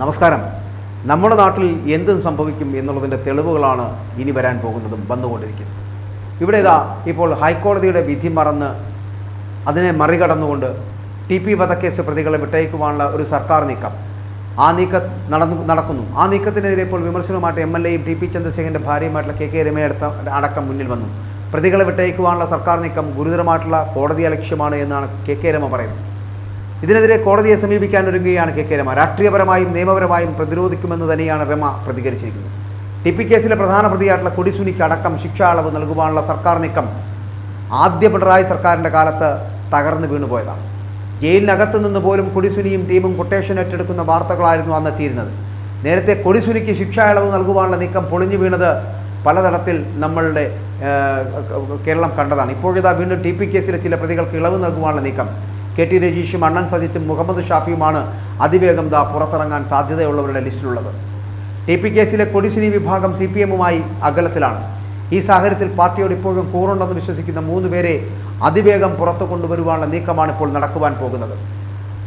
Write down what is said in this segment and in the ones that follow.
നമസ്കാരം. നമ്മുടെ നാട്ടിൽ എന്തും സംഭവിക്കും എന്നുള്ളതിൻ്റെ തെളിവുകളാണ് ഇനി വരാൻ പോകുന്നതും വന്നുകൊണ്ടിരിക്കുന്നത്. ഇവിടെ ഇപ്പോൾ ഹൈക്കോടതിയുടെ വിധി മറന്ന് അതിനെ മറികടന്നുകൊണ്ട് TP വധക്കേസ് പ്രതികളെ വിട്ടയക്കുവാനുള്ള ഒരു സർക്കാർ നീക്കം, ആ നീക്കം നടക്കുന്നു. ആ നീക്കത്തിനെതിരെ ഇപ്പോൾ വിമർശനവുമായിട്ട് MLAയും TP ചന്ദ്രശേഖരൻ്റെ ഭാര്യയുമായിട്ടുള്ള KK രമ അടക്കം മുന്നിൽ വന്നു. പ്രതികളെ വിട്ടയക്കുവാനുള്ള സർക്കാർ നീക്കം ഗുരുതരമായിട്ടുള്ള കോടതി അലക്ഷ്യമാണ് എന്നാണ് KK രമ പറയുന്നത്. ഇതിനെതിരെ കോടതിയെ സമീപിക്കാനൊരുങ്ങുകയാണ് KK രമ. രാഷ്ട്രീയപരമായും നിയമപരമായും പ്രതിരോധിക്കുമെന്ന് തന്നെയാണ് രമ പ്രതികരിച്ചിരിക്കുന്നത്. TP കേസിലെ പ്രധാന പ്രതിയായിട്ടുള്ള കൊടിസുനിക്ക് അടക്കം ശിക്ഷാ അളവ് നൽകുവാനുള്ള സർക്കാർ നീക്കം ആദ്യ പിണറായി സർക്കാരിൻ്റെ കാലത്ത് തകർന്നു വീണുപോയതാണ്. ജയിലിനകത്ത് നിന്ന് പോലും കൊടിസുനിയും ടീമും കൊട്ടേഷൻ ഏറ്റെടുക്കുന്ന വാർത്തകളായിരുന്നു അന്നെത്തിയിരുന്നത്. നേരത്തെ കൊടിസുനിക്ക് ശിക്ഷാ ഇളവ് നൽകുവാനുള്ള നീക്കം പൊളിഞ്ഞു വീണത് പലതരത്തിൽ നമ്മളുടെ കേരളം കണ്ടതാണ്. ഇപ്പോഴിതാ വീണ്ടും TP കേസിലെ ചില പ്രതികൾക്ക് ഇളവ് നൽകുവാനുള്ള നീക്കം. KT രജീഷും അണ്ണൻ സജിത്തും മുഹമ്മദ് ഷാഫിയുമാണ് അതിവേഗം പുറത്തിറങ്ങാൻ സാധ്യതയുള്ളവരുടെ ലിസ്റ്റിലുള്ളത്. TP കേസിലെ കൊടിസുനി വിഭാഗം CPMുമായി അകലത്തിലാണ്. ഈ സാഹചര്യത്തിൽ പാർട്ടിയോട് ഇപ്പോഴും കൂറുണ്ടെന്ന് വിശ്വസിക്കുന്ന 3 പേരെ അതിവേഗം പുറത്തു കൊണ്ടുവരുവാനുള്ള നീക്കമാണ് ഇപ്പോൾ നടക്കുവാൻ പോകുന്നത്.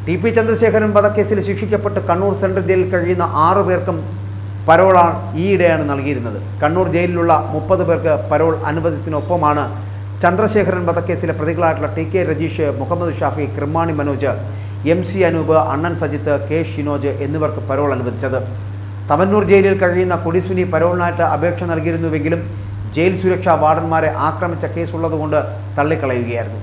TP ചന്ദ്രശേഖരൻ വധക്കേസിൽ ശിക്ഷിക്കപ്പെട്ട് കണ്ണൂർ സെൻട്രൽ ജയിലിൽ കഴിയുന്ന 6 പേർക്കും പരോളാണ് ഈയിടെയാണ് നൽകിയിരുന്നത്. കണ്ണൂർ ജയിലിലുള്ള 30 പേർക്ക് പരോൾ അനുവദിച്ചതിനൊപ്പമാണ് ചന്ദ്രശേഖരൻ വധക്കേസിലെ പ്രതികളായിട്ടുള്ള TK Rajeesh, Muhammad Shafi, Kirmani Manoj, MC Anoop, Annan Sajith, K Shinoj എന്നിവർക്ക് പരോൾ അനുവദിച്ചത്. തവന്നൂർ ജയിലിൽ കഴിയുന്ന കൊടിസുനി പരോളിനായിട്ട് അപേക്ഷ നൽകിയിരുന്നുവെങ്കിലും ജയിൽ സുരക്ഷാ വാർഡന്മാരെ ആക്രമിച്ച കേസുള്ളതുകൊണ്ട് തള്ളിക്കളയുകയായിരുന്നു.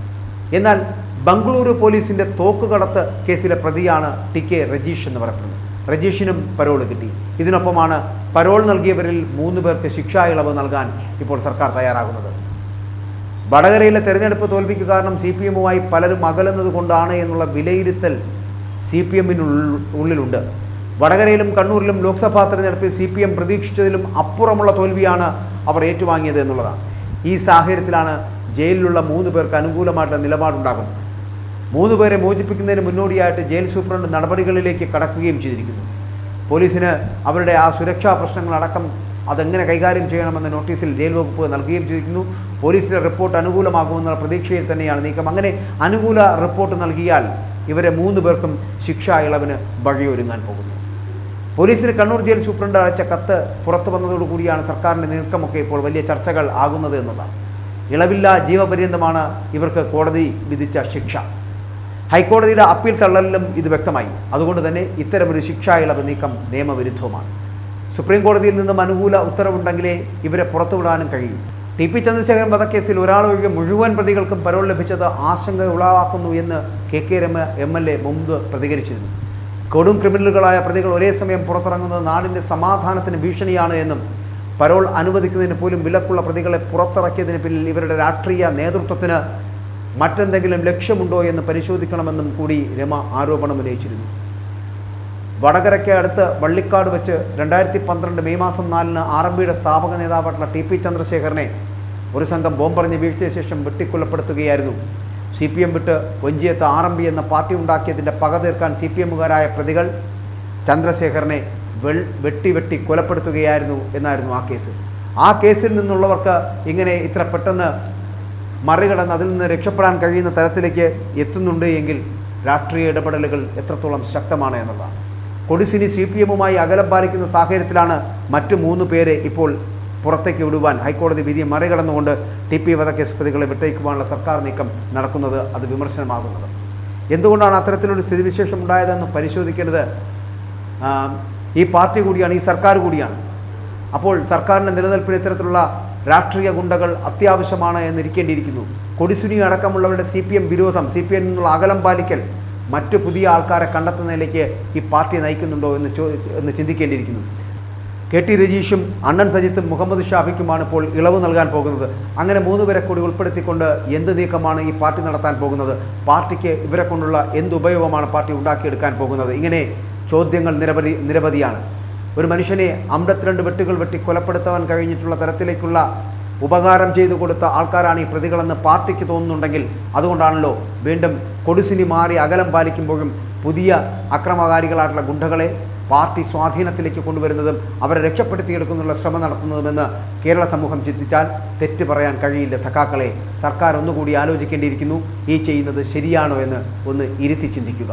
എന്നാൽ ബംഗളൂരു പോലീസിൻ്റെ തോക്കുകടത്ത് കേസിലെ പ്രതിയാണ് TK രജീഷ് എന്ന് പറയുന്നത്. രജീഷിനും പരോൾ കിട്ടി. ഇതിനൊപ്പമാണ് പരോൾ നൽകിയവരിൽ 3 പേർക്ക് ശിക്ഷാ ഇളവ് നൽകാൻ ഇപ്പോൾ സർക്കാർ തയ്യാറാകുന്നത്. വടകരയിലെ തെരഞ്ഞെടുപ്പ് തോൽവിക്ക് കാരണം CPMുമായി പലരും അകലുന്നത് കൊണ്ടാണ് എന്നുള്ള വിലയിരുത്തൽ CPMനുള്ളിലുണ്ട്. വടകരയിലും കണ്ണൂരിലും ലോക്സഭാ തെരഞ്ഞെടുപ്പിൽ CPM പ്രതീക്ഷിച്ചതിലും അപ്പുറമുള്ള തോൽവിയാണ് അവർ ഏറ്റുവാങ്ങിയത് എന്നുള്ളതാണ്. ഈ സാഹചര്യത്തിലാണ് ജയിലിലുള്ള 3 പേർക്ക് അനുകൂലമായിട്ടുള്ള നിലപാടുണ്ടാകുന്നത്. 3 പേരെ മോചിപ്പിക്കുന്നതിന് മുന്നോടിയായിട്ട് ജയിൽ സൂപ്രണ്ട് നടപടികളിലേക്ക് കടക്കുകയും ചെയ്തിരിക്കുന്നു. പോലീസിന് അവരുടെ ആ സുരക്ഷാ പ്രശ്നങ്ങളടക്കം അതെങ്ങനെ കൈകാര്യം ചെയ്യണമെന്ന നോട്ടീസിൽ ജയിൽ വകുപ്പ് നൽകുകയും ചെയ്തിരിക്കുന്നു. പോലീസിൻ്റെ റിപ്പോർട്ട് അനുകൂലമാകുമെന്നുള്ള പ്രതീക്ഷയിൽ തന്നെയാണ് നീക്കം. അങ്ങനെ അനുകൂല റിപ്പോർട്ട് നൽകിയാൽ ഇവരെ 3 പേർക്കും ശിക്ഷാ ഇളവിന് വഴിയൊരുങ്ങാൻ പോകുന്നു. പോലീസിന് കണ്ണൂർ ജയിൽ സൂപ്രണ്ട് അയച്ച കത്ത് പുറത്തു വന്നതോടുകൂടിയാണ് സർക്കാരിൻ്റെ നീക്കമൊക്കെ ഇപ്പോൾ വലിയ ചർച്ചകൾ ആകുന്നത് എന്നതാണ്. ഇളവില്ല, ജീവപര്യന്തമാണ് ഇവർക്ക് കോടതി വിധിച്ച ശിക്ഷ. ഹൈക്കോടതിയുടെ അപ്പീൽ തള്ളലിലും ഇത് വ്യക്തമായി. അതുകൊണ്ട് തന്നെ ഇത്തരമൊരു ശിക്ഷാ ഇളവ് നീക്കം നിയമവിരുദ്ധവുമാണ്. സുപ്രീം കോടതിയിൽ നിന്നും അനുകൂല ഉത്തരവുണ്ടെങ്കിലേ ഇവരെ പുറത്തുവിടാനും കഴിയും. TP ചന്ദ്രശേഖരൻ വധക്കേസിൽ ഒരാളൊഴികെ മുഴുവൻ പ്രതികൾക്കും പരോൾ ലഭിച്ചത് ആശങ്ക ഉളവാക്കുന്നു എന്ന് KK രമ MLA മുമ്പ് പ്രതികരിച്ചിരുന്നു. കൊടും ക്രിമിനലുകളായ പ്രതികൾ ഒരേ സമയം പുറത്തിറങ്ങുന്നത് നാടിൻ്റെ സമാധാനത്തിന് ഭീഷണിയാണ് എന്നും പരോൾ അനുവദിക്കുന്നതിന് പോലും വിലക്കുള്ള പ്രതികളെ പുറത്തിറക്കിയതിന് പിന്നിൽ ഇവരുടെ രാഷ്ട്രീയ നേതൃത്വത്തിന് മറ്റെന്തെങ്കിലും ലക്ഷ്യമുണ്ടോ എന്ന് പരിശോധിക്കണമെന്നും കൂടി രമ ആരോപണം ഉന്നയിച്ചിരുന്നു. വടകരയ്ക്ക് അടുത്ത് വള്ളിക്കാട് വെച്ച് 2012 മെയ് മാസം 4-ന് RMPയുടെ സ്ഥാപക നേതാവായിട്ടുള്ള TP ചന്ദ്രശേഖരനെ ഒരു സംഘം ബോംബെറിഞ്ഞ് വീഴ്ത്തിയ ശേഷം വെട്ടിക്കൊലപ്പെടുത്തുകയായിരുന്നു. CPM വിട്ട് വഞ്ചിയത്ത് RMP എന്ന പാർട്ടി ഉണ്ടാക്കിയതിൻ്റെ പക തീർക്കാൻ CPMകാരായ പ്രതികൾ ചന്ദ്രശേഖരനെ വെട്ടി കൊലപ്പെടുത്തുകയായിരുന്നു എന്നായിരുന്നു ആ കേസ്. ആ കേസിൽ നിന്നുള്ളവർക്ക് ഇങ്ങനെ ഇത്ര പെട്ടെന്ന് മറികടന്ന് അതിൽ നിന്ന് രക്ഷപ്പെടാൻ കഴിയുന്ന തരത്തിലേക്ക് എത്തുന്നുണ്ട് എങ്കിൽ രാഷ്ട്രീയ ഇടപെടലുകൾ എത്രത്തോളം ശക്തമാണ് എന്നുള്ളതാണ്. കൊടിസുനി CPMുമായി അകലം പാലിക്കുന്ന സാഹചര്യത്തിലാണ് മറ്റു 3 പേരെ ഇപ്പോൾ പുറത്തേക്ക് വിടുവാൻ ഹൈക്കോടതി വിധി മറികടന്നുകൊണ്ട് TP വധക്കേസ് പ്രതികളെ വിട്ടയക്കുവാനുള്ള സർക്കാർ നീക്കം നടക്കുന്നത്. അത് വിമർശനമാകുന്നത്. എന്തുകൊണ്ടാണ് അത്തരത്തിലൊരു സ്ഥിതിവിശേഷം ഉണ്ടായതെന്ന് പരിശോധിക്കേണ്ടത് ഈ പാർട്ടി കൂടിയാണ്, ഈ സർക്കാർ കൂടിയാണ്. അപ്പോൾ സർക്കാരിൻ്റെ നിലനിൽപ്പിന് ഇത്തരത്തിലുള്ള രാഷ്ട്രീയ ഗുണ്ടകൾ അത്യാവശ്യമാണ് എന്നിരിക്കേണ്ടിയിരിക്കുന്നു. കൊടിസുനി അടക്കമുള്ളവരുടെ CPM വിരോധം, CPM നിന്നുള്ള അകലം പാലിക്കൽ മറ്റു പുതിയ ആൾക്കാരെ കണ്ടെത്തുന്നതിലേക്ക് ഈ പാർട്ടി നയിക്കുന്നുണ്ടോ എന്ന് ചിന്തിക്കേണ്ടിയിരിക്കുന്നു. KT രജീഷും അണ്ണൻ സജിത്തും മുഹമ്മദ് ഷാഫിക്കുമാണ് ഇപ്പോൾ ഇളവ് നൽകാൻ പോകുന്നത്. അങ്ങനെ 3 പേരെ കൂടി ഉൾപ്പെടുത്തിക്കൊണ്ട് എന്ത് നീക്കമാണ് ഈ പാർട്ടി നടത്താൻ പോകുന്നത്? പാർട്ടിക്ക് ഇവരെ കൊണ്ടുള്ള എന്ത് ഉപയോഗമാണ് പാർട്ടി ഉണ്ടാക്കിയെടുക്കാൻ പോകുന്നത്? ഇങ്ങനെ ചോദ്യങ്ങൾ നിരവധിയാണ്. ഒരു മനുഷ്യനെ 52 വെട്ടുകൾ വെട്ടി കൊലപ്പെടുത്താൻ കഴിഞ്ഞിട്ടുള്ള തരത്തിലേക്കുള്ള ഉപകാരം ചെയ്തു കൊടുത്ത ആൾക്കാരാണ് ഈ പ്രതികളെന്ന് പാർട്ടിക്ക് തോന്നുന്നുണ്ടെങ്കിൽ അതുകൊണ്ടാണല്ലോ വീണ്ടും കൊടിസുനി മാറി അകലം പാലിക്കുമ്പോഴും പുതിയ അക്രമകാരികളായിട്ടുള്ള ഗുണ്ടകളെ പാർട്ടി സ്വാധീനത്തിലേക്ക് കൊണ്ടുവരുന്നതും അവരെ രക്ഷപ്പെടുത്തിയെടുക്കുന്നുള്ള ശ്രമം നടത്തുന്നതുമെന്ന് കേരള സമൂഹം ചിന്തിച്ചാൽ തെറ്റ് പറയാൻ കഴിയില്ല. സഖാക്കളെ, സർക്കാർ ഒന്നുകൂടി ആലോചിക്കേണ്ടിയിരിക്കുന്നു. ഈ ചെയ്യുന്നത് ശരിയാണോ എന്ന് ഒന്ന് ഇരുത്തി ചിന്തിക്കുക.